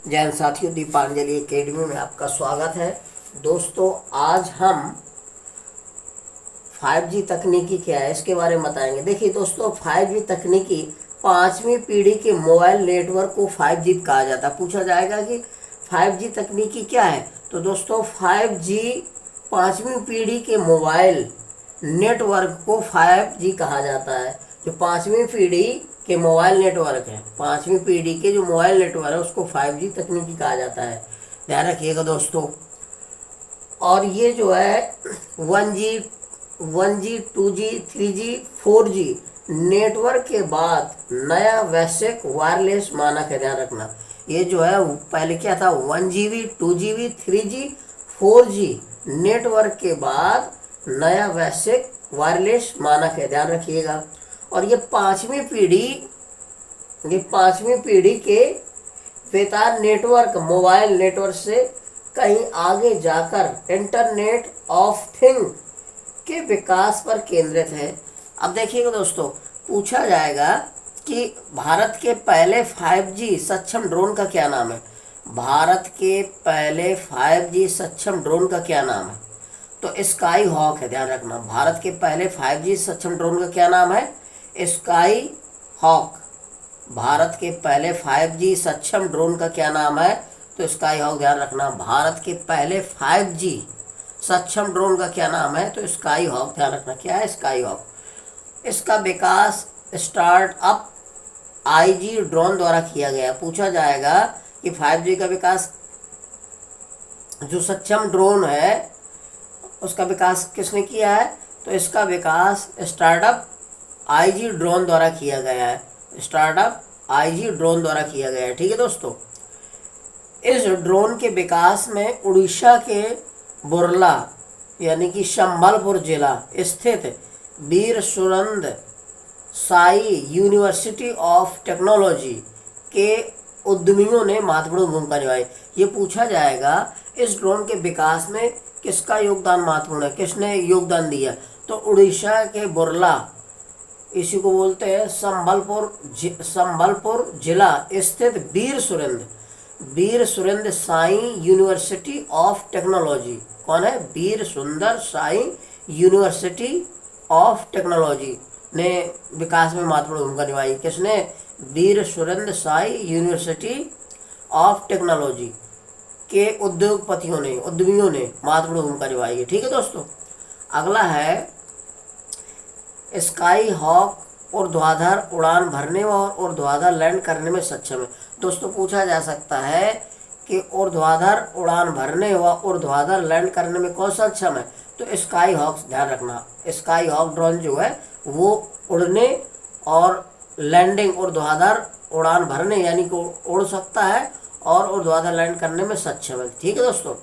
जैन साथियों, दीपांजलि एकेडमी में आपका स्वागत है। दोस्तों, आज हम 5G तकनीकी क्या है इसके बारे में बताएंगे। देखिए दोस्तों, 5G तकनीकी पांचवी पीढ़ी के मोबाइल नेटवर्क को 5G कहा जाता है। पूछा जाएगा कि 5G तकनीकी क्या है, तो दोस्तों 5G पांचवी पीढ़ी के मोबाइल नेटवर्क को 5G कहा जाता है। जो पांचवी पीढ़ी के मोबाइल नेटवर्क है, पांचवी पीढ़ी के जो मोबाइल नेटवर्क है उसको 5G तकनीकी कहा जाता है। ध्यान रखिएगा दोस्तों। और ये जो है 1G 2G 3G 4G network के बाद नया वैश्विक वायरलेस मानक है। ध्यान रखना, ये जो है पहले क्या था, 1GB 2GB 3G 4G network के बाद नया वैश्विक वायरलेस मानक है। ध्यान रखिएगा। और ये पांचवी पीढ़ी के बेतार नेटवर्क मोबाइल नेटवर्क से कहीं आगे जाकर इंटरनेट ऑफ थिंग के विकास पर केंद्रित है। अब देखिएगा दोस्तों, पूछा जाएगा कि भारत के पहले 5G सक्षम ड्रोन का क्या नाम है। भारत के पहले 5G सक्षम ड्रोन का क्या नाम है, तो स्काई हॉक है। ध्यान रखना, भारत के पहले 5G सक्षम ड्रोन का क्या नाम है, स्काई हॉक। भारत के पहले 5G सक्षम ड्रोन का क्या नाम है, तो स्काई हॉक। ध्यान रखना, भारत के पहले 5G सक्षम ड्रोन का क्या नाम है, तो स्काई हॉक। ध्यान रखना, क्या है, स्काई हॉक। इसका विकास स्टार्टअप IG ड्रोन द्वारा किया गया। पूछा जाएगा कि 5G का विकास, जो सक्षम ड्रोन है उसका विकास किसने किया है, तो इसका विकास स्टार्टअप IG ड्रोन द्वारा किया गया है। स्टार्टअप IG ड्रोन द्वारा किया गया है। ठीक है दोस्तों। इस ड्रोन के विकास में उड़ीसा के बुरला यानी कि संबलपुर जिला स्थित Veer Surendra Sai university of technology के उद्यमियों ने महत्वपूर्ण भूमिका निभाई। ये पूछा जाएगा इस ड्रोन के विकास में किसका योगदान महत्वपूर्ण है, किसने योगदान दिया, तो उड़ीसा के बुरला, इसी को बोलते हैं संबलपुर जिला स्थित Veer Surendra Sai university of technology. कौन है, वीर सुंदर साई यूनिवर्सिटी ऑफ टेक्नोलॉजी ने विकास में महत्वपूर्ण भूमिका निभाई। किसने, Veer Surendra Sai university of technology के उद्यमियों ने महत्वपूर्ण भूमिका निभाई है। ठीक है दोस्तों। अगला है, स्काई हॉक ऊर्ध्वाधर उड़ान भरने और ऊर्ध्वाधर लैंड करने में सक्षम है। दोस्तों, पूछा जा सकता है कि ऊर्ध्वाधर उड़ान भरने व ऊर्ध्वाधर लैंड करने में कौन सा सक्षम है, तो स्काई हॉक। ध्यान रखना, स्काई हॉक ड्रोन जो है वो उड़ने और लैंडिंग, ऊर्ध्वाधर उड़ान भरने यानी कि उड़ सकता है और ऊर्ध्वाधर लैंड करने में सक्षम है। ठीक है दोस्तों।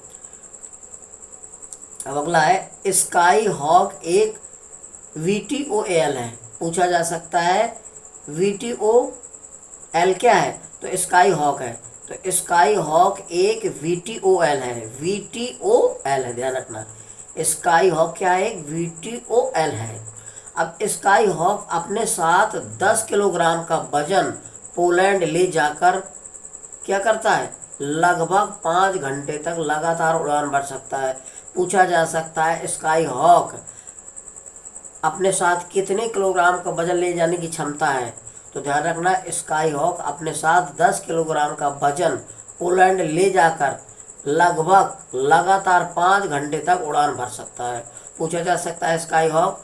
अब अगला है, स्काई हॉक एक VTOL है। पूछा जा सकता है VTOL क्या है, तो स्काई हॉक है। तो स्काई हॉक एक VTOL है। VTOL है, ध्यान रखना, स्काई हॉक क्या है, एक VTOL है। अब स्काई हॉक अपने साथ 10 किलोग्राम का वजन पोलैंड ले जाकर क्या करता है, लगभग 5 घंटे तक लगातार उड़ान भर सकता है। पूछा जा सकता है स्काई हॉक अपने साथ कितने किलोग्राम का वजन ले जाने की क्षमता है, तो ध्यान रखना, स्काई हॉक अपने साथ 10 किलोग्राम का वजन पोलैंड ले जाकर लगभग लगातार 5 घंटे तक उड़ान भर सकता है। पूछा जा सकता है स्काई हॉक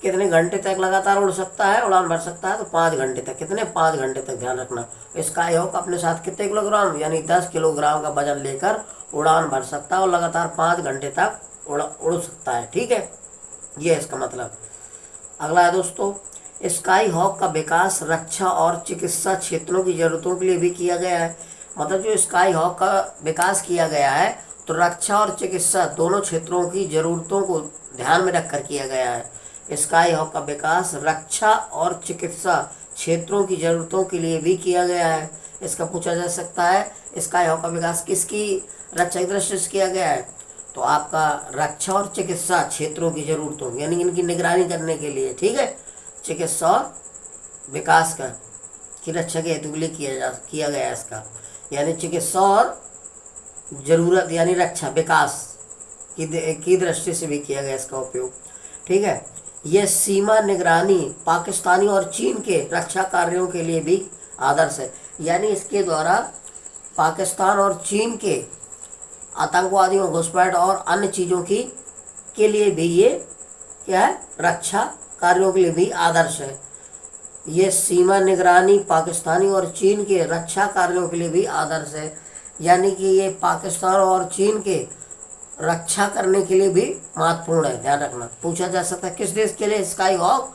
कितने घंटे तक लगातार उड़ सकता है, उड़ान भर सकता है, तो 5 घंटे तक। कितने, 5 घंटे तक। ध्यान रखना, स्काई हॉक अपने साथ कितने किलोग्राम यानी 10 किलोग्राम का वजन लेकर उड़ान भर सकता है और लगातार 5 घंटे तक उड़ सकता है। ठीक है, ये है इसका मतलब। अगला है दोस्तों, स्काई हॉक का विकास रक्षा और चिकित्सा क्षेत्रों की जरूरतों के लिए भी किया गया है। मतलब जो स्काई हॉक का विकास किया गया है तो रक्षा और चिकित्सा दोनों क्षेत्रों की जरूरतों को ध्यान में रखकर किया गया है। स्काई हॉक का विकास रक्षा और चिकित्सा क्षेत्रों की जरूरतों के लिए भी किया गया है। इसका पूछा जा सकता है स्काई हॉक का विकास किसकी रक्षा की दृष्टि से किया गया है, तो आपका रक्षा और चिकित्सा क्षेत्रों की जरूरतों यानी इनकी निगरानी करने के लिए। ठीक है, चिकित्सा और विकास का की रक्षा के हेतु के लिए किया गया इसका। यानी चिकित्सा और जरूरत यानी रक्षा विकास की दृष्टि से भी किया गया इसका उपयोग। ठीक है, यह सीमा निगरानी पाकिस्तानी और चीन के रक्षा कार्यों के लिए भी आदर्श है। यानी इसके द्वारा पाकिस्तान और चीन के आतंकवादियों, घुसपैठ और अन्य चीज़ों की के लिए भी ये क्या है, रक्षा कार्यों के लिए भी आदर्श है। ये सीमा निगरानी पाकिस्तानी और चीन के रक्षा कार्यों के लिए भी आदर्श है। यानी कि ये पाकिस्तान और चीन के रक्षा करने के लिए भी महत्वपूर्ण है, ध्यान रखना। पूछा जा सकता है किस देश के लिए स्काई हॉक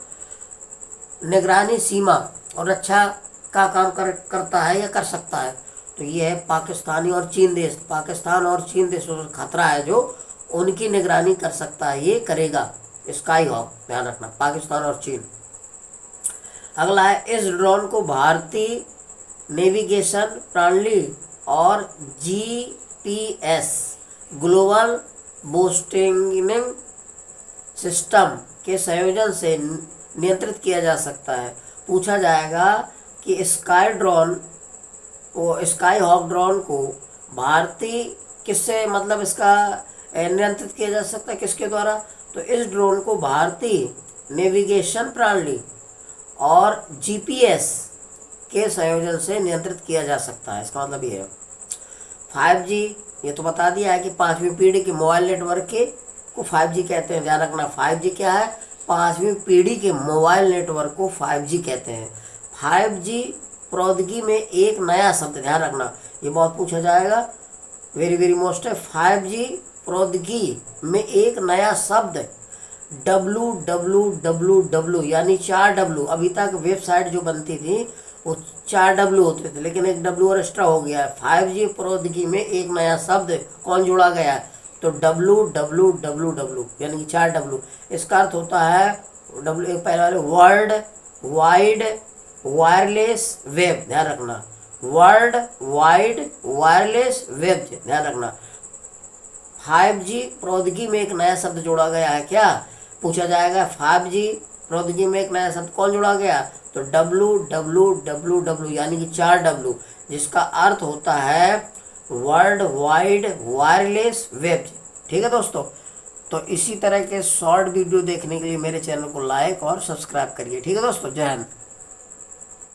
निगरानी, सीमा और रक्षा का काम करता है या कर सकता है, तो ये है पाकिस्तानी और चीन देश। पाकिस्तान और चीन देशों से खतरा है जो उनकी निगरानी कर सकता है, ये करेगा स्काई हॉक, ध्यान रखना, पाकिस्तान और चीन। अगला है, इस ड्रोन को भारतीय नेविगेशन प्रणाली और जीपीएस ग्लोबल पोजिशनिंग सिस्टम के संयोजन से नियंत्रित किया जा सकता है। पूछा जाएगा कि स्काई हॉक ड्रोन को भारतीय किससे, मतलब इसका नियंत्रित किया जा सकता है, किसके द्वारा, तो इस ड्रोन को भारतीय नेविगेशन प्रणाली और जीपीएस के संयोजन से नियंत्रित किया जा सकता है। इसका मतलब ये है 5G, ये तो बता दिया है कि 5वीं पीढ़ी के मोबाइल नेटवर्क को 5G कहते हैं, ध्यान रखना। 5G क्या है, 5वीं पीढ़ी के मोबाइल नेटवर्क को 5G कहते हैं। 5G प्रौद्योगिकी में एक नया शब्द, ध्यान रखना, ये बहुत पूछा जाएगा, वेरी वेरी मोस्ट है। 5G प्रौद्योगिकी में एक नया शब्द www यानी 4W। अभी तक वेबसाइट जो बनती थी वो 4W होते थे, लेकिन एक W और एक्स्ट्रा हो गया है। 5G प्रौद्योगिकी में एक नया शब्द कौन जोड़ा गया है, तो www यानी कि 4W। इसका अर्थ होता है पहले वाले वर्ल्ड वाइड वायरलेस वेब, ध्यान रखना, वर्ल्ड वाइड वायरलेस वेब, ध्यान रखना। 5G प्रौद्योगिकी में एक नया शब्द जोड़ा गया है, क्या पूछा जाएगा, 5G प्रौद्योगिकी में एक नया शब्द कौन जोड़ा गया, तो www यानी कि 4W, जिसका अर्थ होता है वर्ल्ड वाइड वायरलेस वेब। ठीक है दोस्तों, तो इसी तरह के शॉर्ट वीडियो देखने के लिए मेरे चैनल को लाइक और सब्सक्राइब करिए। ठीक है दोस्तों, जय हिंद।